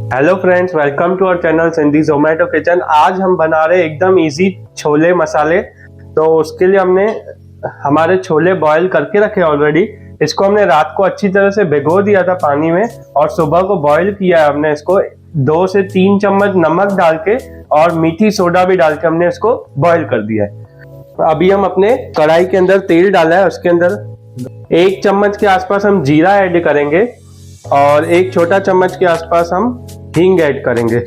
Hello friends, welcome to our channel Sindhi Zomato kitchen. आज हम बना रहे हैं एकदम इजी छोले मसाले। तो उसके लिए हमने हमारे छोले बॉईल करके रखे ऑलरेडी। इसको हमने रात को अच्छी तरह से भिगो दिया था पानी में और सुबह को बॉईल किया है हमने इसको 2 से 3 चम्मच नमक डाल के और मीठी सोडा भी डाल के हमने इसको बॉईल कर दिया है। अभी हम अपने कढ़ाई के अंदर तेल डाला है, उसके अंदर 1 चम्मच के आसपास हम जीरा ऐड करेंगे और 1 छोटा चम्मच के आसपास हम हींग ऐड करेंगे।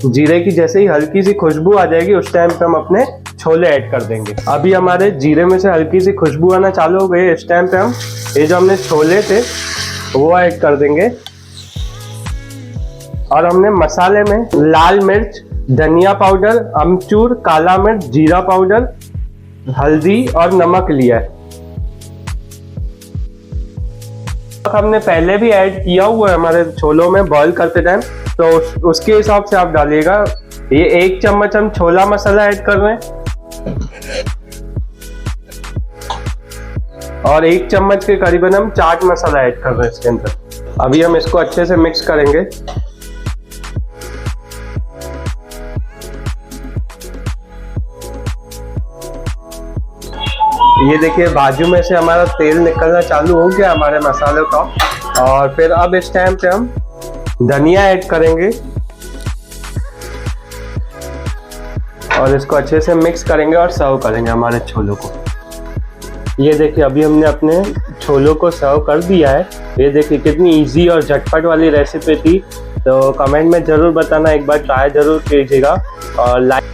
जीरे की जैसे ही हल्की सी खुशबू आ जाएगी उस टाइम पे हम अपने छोले ऐड कर देंगे। अभी हमारे जीरे में से हल्की सी खुशबू आना चालू हो गई। इस टाइम पे हम ये जो हमने छोले थे वो ऐड कर देंगे और हमने मसाले में लाल मिर्च, धनिया पाउडर, अमचूर, काला मिर्च, जीरा पाउडर, हल्दी और नमक लिया है। हमने पहले भी ऐड किया हुआ है हमारे छोलों में बॉईल करते टाइम, तो उसके हिसाब से आप डालिएगा। ये 1 चम्मच हम छोला मसाला ऐड कर रहे हैं और 1 चम्मच के करीबन हम चाट मसाला ऐड कर रहे हैं इसके अंदर। अभी हम इसको अच्छे से मिक्स करेंगे। ये देखिए बाजू में से हमारा तेल निकलना चालू हो गया हमारे मसालों का। और फिर अब इस टाइम पे हम धनिया ऐड करेंगे और इसको अच्छे से मिक्स करेंगे और सर्व करेंगे हमारे छोलों को। ये देखिए अभी हमने अपने छोलों को सर्व कर दिया है। ये देखिए कितनी इजी और झटपट वाली रेसिपी थी। तो कमेंट में ज़रूर बताना, एक बार ट्राई ज़रूर कीजिएगा और लाइक